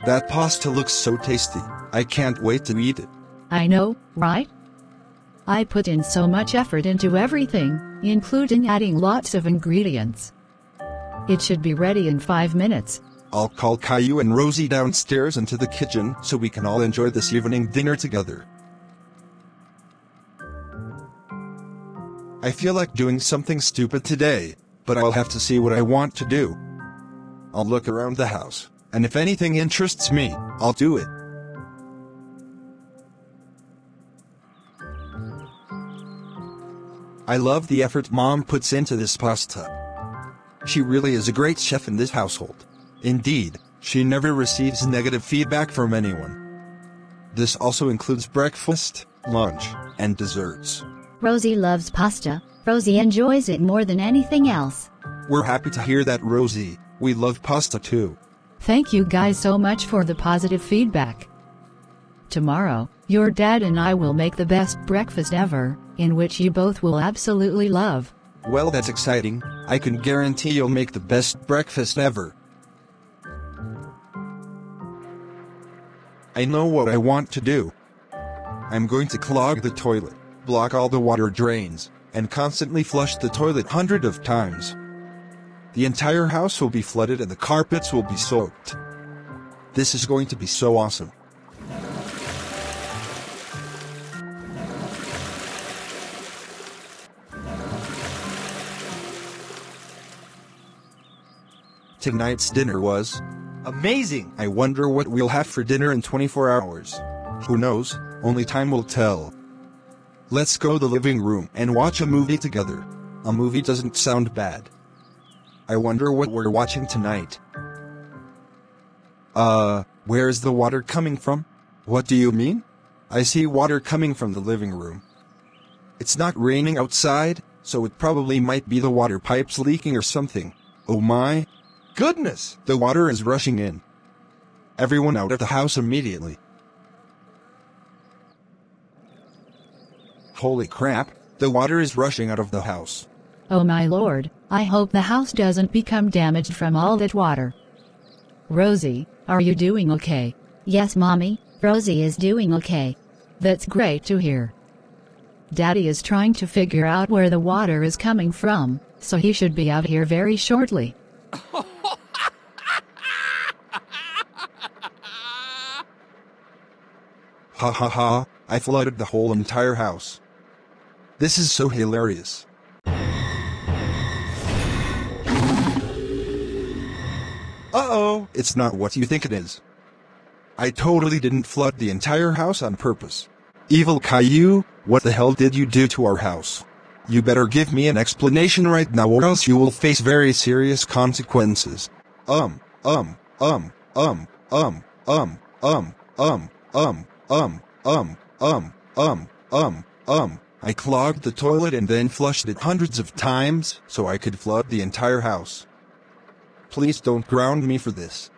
That pasta looks so tasty. I can't wait to eat it. I know, right? I put in so much effort into everything, including adding lots of ingredients. It should be ready in 5 minutes. I'll call Caillou and Rosie downstairs into the kitchen so we can all enjoy this evening dinner together. I feel like doing something stupid today, but I'll have to see what I want to do. I'll look around the house, and if anything interests me, I'll do it. I love the effort Mom puts into this pasta. She really is a great chef in this household. Indeed, she never receives negative feedback from anyone. This also includes breakfast, lunch, and desserts. Rosie loves pasta. Rosie enjoys it more than anything else. We're happy to hear that, Rosie. We love pasta too. Thank you guys so much for the positive feedback. Tomorrow, your dad and I will make the best breakfast ever, in which you both will absolutely love. Well, that's exciting. I can guarantee you'll make the best breakfast ever. I know what I want to do. I'm going to clog the toilet, block all the water drains, and constantly flush the toilet hundreds of times. The entire house will be flooded and the carpets will be soaked. This is going to be so awesome. Tonight's dinner was amazing. I wonder what we'll have for dinner in 24 hours. Who knows? Only time will tell. Let's go to the living room and watch a movie together. A movie doesn't sound bad. I wonder what we're watching tonight. Where's the water coming from? What do you mean? I see water coming from the living room. It's not raining outside, so it probably might be the water pipes leaking or something. Oh my goodness! The water is rushing in. Everyone out of the house immediately. Holy crap, the water is rushing out of the house. Oh my lord, I hope the house doesn't become damaged from all that water. Rosie, are you doing okay? Yes, Mommy, Rosie is doing okay. That's great to hear. Daddy is trying to figure out where the water is coming from, so he should be out here very shortly. Ha ha ha, I flooded the whole entire house. This is so hilarious. Uh-oh, it's not what you think it is. I totally didn't flood the entire house on purpose. Evil Caillou, what the hell did you do to our house? You better give me an explanation right now or else you will face very serious consequences. I clogged the toilet and then flushed it hundreds of times so I could flood the entire house. Please don't ground me for this.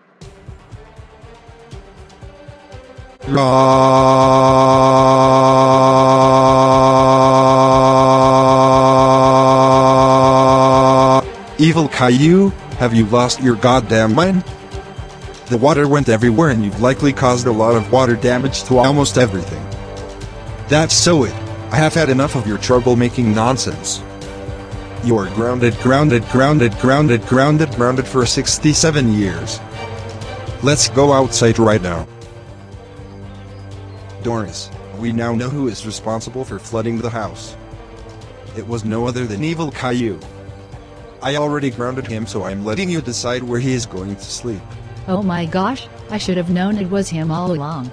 Evil Caillou, have you lost your goddamn mind? The water went everywhere and you've likely caused a lot of water damage to almost everything. That's so it. I have had enough of your troublemaking nonsense. You are grounded for 67 years. Let's go outside right now. Doris, we now know who is responsible for flooding the house. It was no other than Evil Caillou. I already grounded him, so I'm letting you decide where he is going to sleep. Oh my gosh, I should have known it was him all along.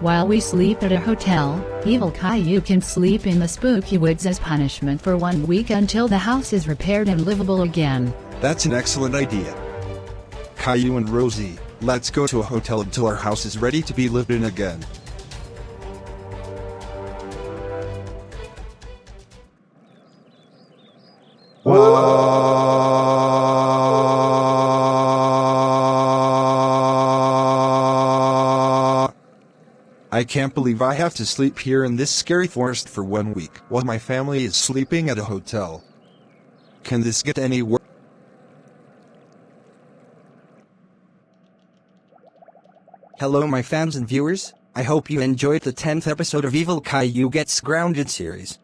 While we sleep at a hotel, Evil Caillou can sleep in the spooky woods as punishment for 1 week until the house is repaired and livable again. That's an excellent idea. Caillou and Rosie, let's go to a hotel until our house is ready to be lived in again. I can't believe I have to sleep here in this scary forest for 1 week while my family is sleeping at a hotel. Can this get any worse? Hello my fans and viewers, I hope you enjoyed the 10th episode of Evil Caillou Gets Grounded series.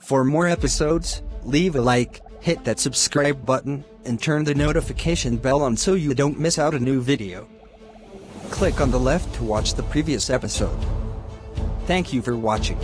For more episodes, leave a like, hit that subscribe button, and turn the notification bell on so you don't miss out a new video. Click on the left to watch the previous episode. Thank you for watching.